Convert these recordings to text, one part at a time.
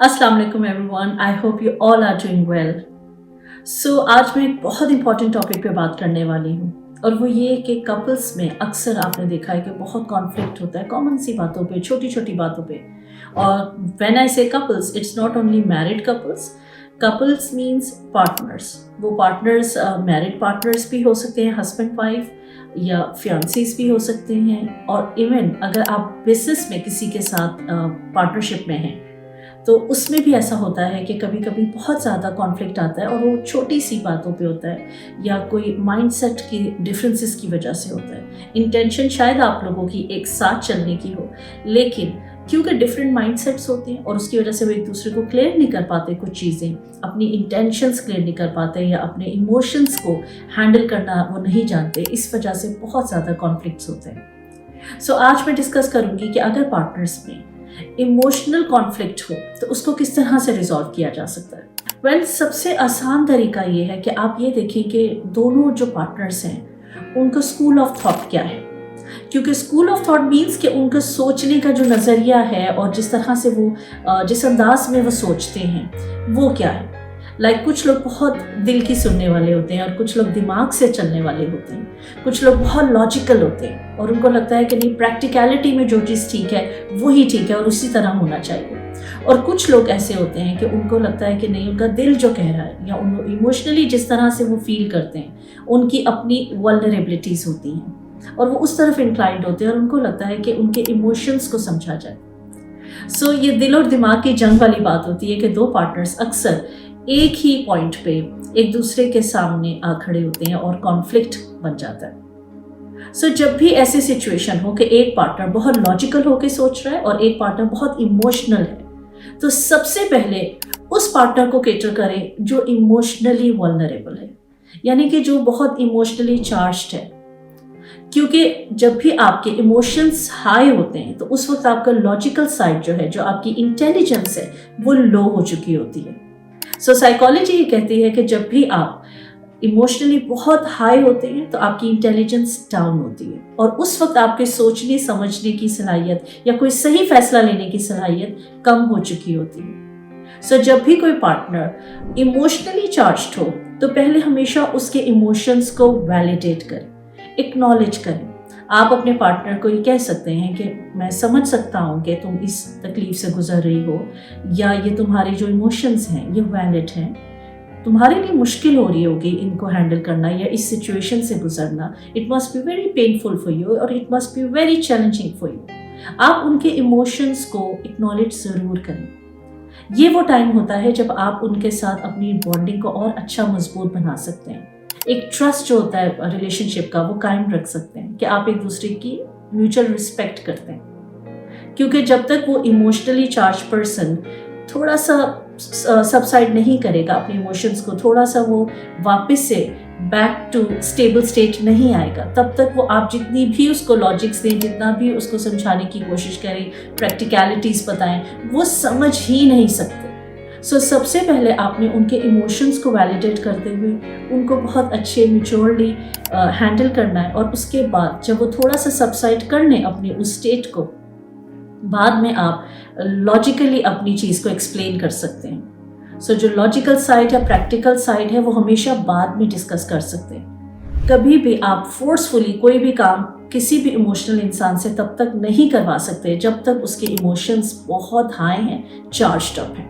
अस्सलाम वालेकुम everyone, I hope you all are doing well. आज मैं एक बहुत इंपॉर्टेंट टॉपिक पे बात करने वाली हूँ और वो ये कि कपल्स में अक्सर आपने देखा है कि बहुत कॉन्फ्लिक्ट होता है कॉमन सी बातों पे, छोटी छोटी बातों पे। और व्हेन आई से couples, it's not only married couples, couples means partners. वो पार्टनर्स मैरिड पार्टनर्स भी हो सकते हैं, हस्बैंड वाइफ, या फियांसीज भी हो सकते हैं, और इवन अगर आप बिजनेस में किसी के साथ पार्टनरशिप में हैं तो उसमें भी ऐसा होता है कि कभी कभी बहुत ज़्यादा कॉन्फ्लिक्ट आता है और वो छोटी सी बातों पे होता है या कोई माइंडसेट की डिफरेंसेस की वजह से होता है। इंटेंशन शायद आप लोगों की एक साथ चलने की हो, लेकिन क्योंकि डिफरेंट माइंडसेट्स होते हैं और उसकी वजह से वो एक दूसरे को क्लियर नहीं कर पाते, कुछ चीज़ें अपनी इंटेंशंस क्लियर नहीं कर पाते या अपने इमोशंस को हैंडल करना वो नहीं जानते, इस वजह से बहुत ज़्यादा कॉन्फ्लिक्ट्स होते हैं। आज मैं डिस्कस करूँगी कि अगर पार्टनर्स में इमोशनल कॉन्फ्लिक्ट हो तो उसको किस तरह से रिजॉल्व किया जा सकता है। सबसे आसान तरीका ये है कि आप ये देखें कि दोनों जो पार्टनर्स हैं उनका स्कूल ऑफ थॉट क्या है। क्योंकि स्कूल ऑफ थॉट मीन्स कि उनका सोचने का जो नज़रिया है और जिस तरह से वो जिस अंदाज में वो सोचते हैं वो क्या है। कुछ लोग बहुत दिल की सुनने वाले होते हैं और कुछ लोग दिमाग से चलने वाले होते हैं, कुछ लोग बहुत लॉजिकल होते हैं और उनको लगता है कि नहीं, प्रैक्टिकलिटी में जो चीज़ ठीक है वही ठीक है और उसी तरह होना चाहिए। और कुछ लोग ऐसे होते हैं कि उनको लगता है कि नहीं, उनका दिल जो कह रहा है या उन इमोशनली जिस तरह से वो फील करते हैं उनकी अपनी वल्नरेबिलिटीज़ होती हैं और वो उस तरफ इंक्लाइंड होते हैं और उनको लगता है कि उनके इमोशंस को समझा जाए। ये दिल और दिमाग की जंग वाली बात होती है कि दो पार्टनर्स अक्सर एक ही पॉइंट पे एक दूसरे के सामने आ खड़े होते हैं और कॉन्फ्लिक्ट बन जाता है। जब भी ऐसी सिचुएशन हो कि एक पार्टनर बहुत लॉजिकल होकर सोच रहा है और एक पार्टनर बहुत इमोशनल है, तो सबसे पहले उस पार्टनर को केटर करें जो इमोशनली वल्नरेबल है, यानी कि जो बहुत इमोशनली चार्ज्ड है। क्योंकि जब भी आपके इमोशंस हाई होते हैं तो उस वक्त आपका लॉजिकल साइड जो है, जो आपकी इंटेलिजेंस है, वो लो हो चुकी होती है। साइकोलॉजी ये कहती है कि जब भी आप इमोशनली बहुत हाई होते हैं तो आपकी इंटेलिजेंस डाउन होती है और उस वक्त आपके सोचने समझने की सलाहियत या कोई सही फैसला लेने की सलाहियत कम हो चुकी होती है। जब भी कोई पार्टनर इमोशनली चार्ज्ड हो तो पहले हमेशा उसके इमोशंस को वैलिडेट करें, एक्नॉलेज करें। आप अपने पार्टनर को ये कह सकते हैं कि मैं समझ सकता हूँ कि तुम इस तकलीफ से गुजर रही हो, या ये तुम्हारे जो इमोशंस हैं ये वैलिड हैं, तुम्हारे लिए मुश्किल हो रही होगी इनको हैंडल करना या इस सिचुएशन से गुजरना। It must be very painful for you और it must be very challenging for you. आप उनके इमोशंस को एक्नॉलेज ज़रूर करें। ये वो टाइम होता है जब आप उनके साथ अपनी बॉन्डिंग को और अच्छा मजबूत बना सकते हैं। एक ट्रस्ट जो होता है रिलेशनशिप का, वो कायम रख सकते हैं कि आप एक दूसरे की म्यूचुअल रिस्पेक्ट करते हैं। क्योंकि जब तक वो इमोशनली चार्ज पर्सन थोड़ा सा सबसाइड नहीं करेगा, अपने इमोशंस को थोड़ा सा वो वापस से बैक टू स्टेबल स्टेट नहीं आएगा, तब तक वो आप जितनी भी उसको लॉजिक्स दें, जितना भी उसको समझाने की कोशिश करें, प्रैक्टिकलिटीज़ बताएं, वो समझ ही नहीं सकते। सबसे पहले आपने उनके इमोशंस को वैलिडेट करते हुए उनको बहुत अच्छे मैच्योरली हैंडल करना है और उसके बाद जब वो थोड़ा सा सबसाइड कर लें अपने उस स्टेट को, बाद में आप लॉजिकली अपनी चीज़ को एक्सप्लेन कर सकते हैं। जो लॉजिकल साइड या प्रैक्टिकल साइड है वो हमेशा बाद में डिस्कस कर सकते हैं। कभी भी आप फोर्सफुली कोई भी काम किसी भी इमोशनल इंसान से तब तक नहीं करवा सकते जब तक उसके इमोशंस बहुत हाई हैं, चार्ज्ड अप हैं।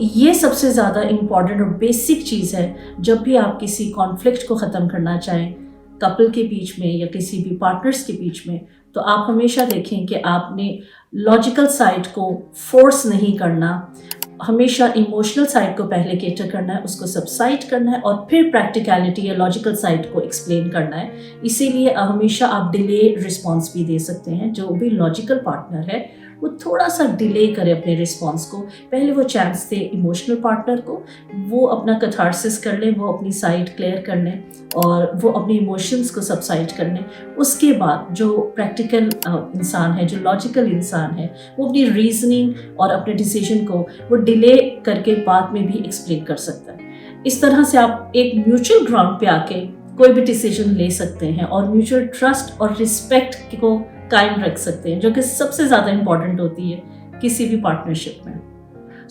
ये सबसे ज़्यादा इम्पॉर्टेंट और बेसिक चीज़ है जब भी आप किसी कॉन्फ्लिक्ट को ख़त्म करना चाहें कपल के बीच में या किसी भी पार्टनर्स के बीच में, तो आप हमेशा देखें कि आपने लॉजिकल साइड को फोर्स नहीं करना, हमेशा इमोशनल साइड को पहले केटर करना है, उसको सबसाइड करना है और फिर प्रैक्टिकलिटी या लॉजिकल साइड को एक्सप्लेन करना है। इसीलिए हमेशा आप डिले रिस्पॉन्स भी दे सकते हैं। जो भी लॉजिकल पार्टनर है वो थोड़ा सा डिले करे अपने रिस्पॉन्स को, पहले वो चांस दे इमोशनल पार्टनर को, वो अपना कैथार्सिस कर ले, वो अपनी साइड क्लियर कर लें और वो अपने इमोशंस को सबसाइड कर लें। उसके बाद जो प्रैक्टिकल इंसान है, जो लॉजिकल इंसान है, वो अपनी रीजनिंग और अपने डिसीजन को वो डिले करके बाद में भी एक्सप्लेन कर सकता है। इस तरह से आप एक म्यूचुअल ग्राउंड पे आके कोई भी डिसीजन ले सकते हैं और म्यूचुअल ट्रस्ट और रिस्पेक्ट को कायम रख सकते हैं, जो कि सबसे ज़्यादा इम्पॉर्टेंट होती है किसी भी पार्टनरशिप में।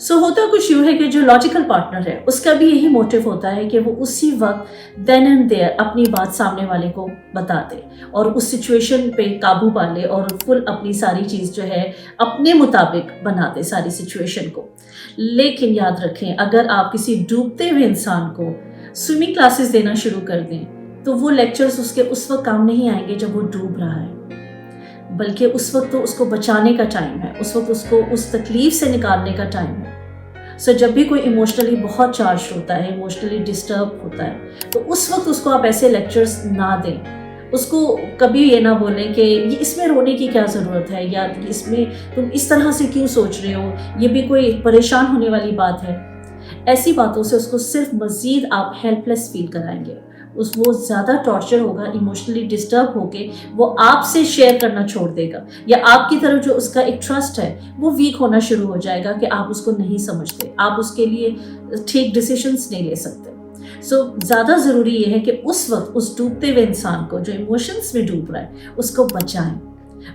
सो होता कुछ यूँ है कि जो लॉजिकल पार्टनर है उसका भी यही मोटिव होता है कि वो उसी वक्त देन एंड देयर अपनी बात सामने वाले को बता दे और उस सिचुएशन पे काबू पा ले और फुल अपनी सारी चीज़ जो है अपने मुताबिक बना दे सारी सिचुएशन को। लेकिन याद रखें, अगर आप किसी डूबते हुए इंसान को स्विमिंग क्लासेस देना शुरू कर दें तो वो लेक्चर्स उसके उस वक्त काम नहीं आएंगे जब वो डूब रहा है, बल्कि उस वक्त तो उसको बचाने का टाइम है, उस वक्त उसको उस तकलीफ से निकालने का टाइम है। सो जब भी कोई इमोशनली बहुत चार्ज होता है, इमोशनली डिस्टर्ब होता है, तो उस वक्त उसको आप ऐसे लेक्चर्स ना दें। उसको कभी ये ना बोलें कि ये इसमें रोने की क्या ज़रूरत है, या इसमें तुम इस तरह से क्यों सोच रहे हो, ये भी कोई परेशान होने वाली बात है। ऐसी बातों से उसको सिर्फ मज़ीद आप हेल्पलेस फील कराएंगे, वो ज़्यादा टॉर्चर होगा, इमोशनली डिस्टर्ब होके वो आपसे शेयर करना छोड़ देगा, या आपकी तरफ जो उसका एक ट्रस्ट है वो वीक होना शुरू हो जाएगा कि आप उसको नहीं समझते, आप उसके लिए ठीक डिसीजंस नहीं ले सकते। सो ज़्यादा ज़रूरी ये है कि उस वक्त उस डूबते हुए इंसान को जो इमोशंस में डूब रहा है उसको बचाएं,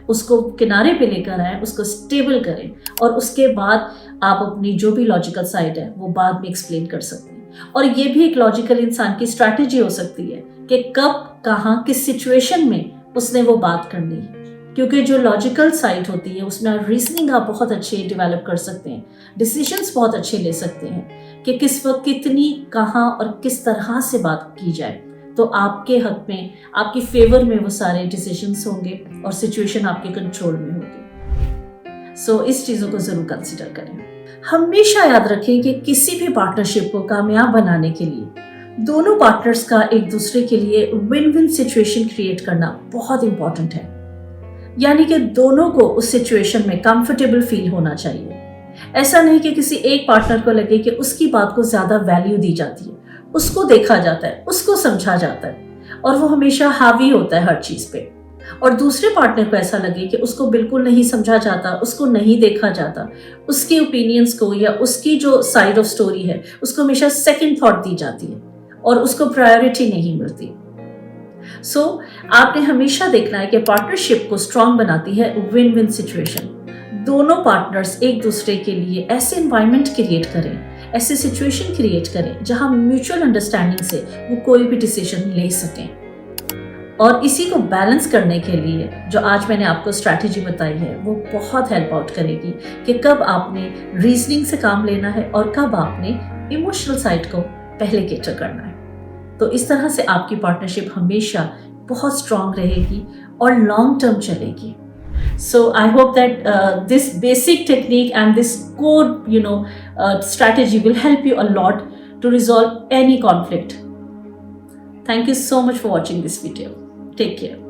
उसको किनारे पे लेकर आएं, उसको स्टेबल करें, और उसके बाद आप अपनी जो भी लॉजिकल साइड है वो बाद में एक्सप्लेन कर सकते हैं। और ये भी एक लॉजिकल इंसान की स्ट्रैटेजी हो सकती है कि कब, कहाँ, किस सिचुएशन में उसने वो बात करनी है, क्योंकि जो लॉजिकल साइड होती है उसमें रीजनिंग आप बहुत अच्छे डेवलप कर सकते हैं, डिसीजंस बहुत अच्छे ले सकते हैं कि किस वक्त कितनी, कहाँ और किस तरह से बात की जाए, तो आपके हक में, आपकी फेवर में वो सारे डिसीजंस होंगे और सिचुएशन आपके कंट्रोल में होगी। सो इस चीज़ों को ज़रूर कंसिडर करें। हमेशा याद रखें कि किसी भी पार्टनरशिप को कामयाब बनाने के लिए दोनों पार्टनर्स का एक दूसरे के लिए विन विन सिचुएशन क्रिएट करना बहुत इंपॉर्टेंट है। यानी कि दोनों को उस सिचुएशन में कंफर्टेबल फील होना चाहिए। ऐसा नहीं कि किसी एक पार्टनर को लगे कि उसकी बात को ज़्यादा वैल्यू दी जाती है, उसको देखा जाता है, उसको समझा जाता है और वो हमेशा हावी होता है हर चीज़ पे, और दूसरे पार्टनर को ऐसा लगे कि उसको बिल्कुल नहीं समझा जाता, उसको नहीं देखा जाता, उसके ओपिनियंस को या उसकी जो साइड ऑफ स्टोरी है उसको हमेशा सेकंड थॉट दी जाती है और उसको प्रायोरिटी नहीं मिलती। सो आपने हमेशा देखना है कि पार्टनरशिप को स्ट्रांग बनाती है विन विन सिचुएशन। दोनों पार्टनर्स एक दूसरे के लिए ऐसे एनवायरनमेंट क्रिएट करें, ऐसे सिचुएशन क्रिएट करें जहां म्यूचुअल अंडरस्टैंडिंग से वो कोई भी डिसीजन ले सकें। और इसी को बैलेंस करने के लिए जो आज मैंने आपको स्ट्रैटेजी बताई है वो बहुत हेल्प आउट करेगी कि कब आपने रीजनिंग से काम लेना है और कब आपने इमोशनल साइड को पहले कैटर करना है। तो इस तरह से आपकी पार्टनरशिप हमेशा बहुत स्ट्रांग रहेगी और लॉन्ग टर्म चलेगी। So I hope that this basic technique and this core strategy will help you a lot to resolve any conflict. Thank you so much for watching this video. Take care.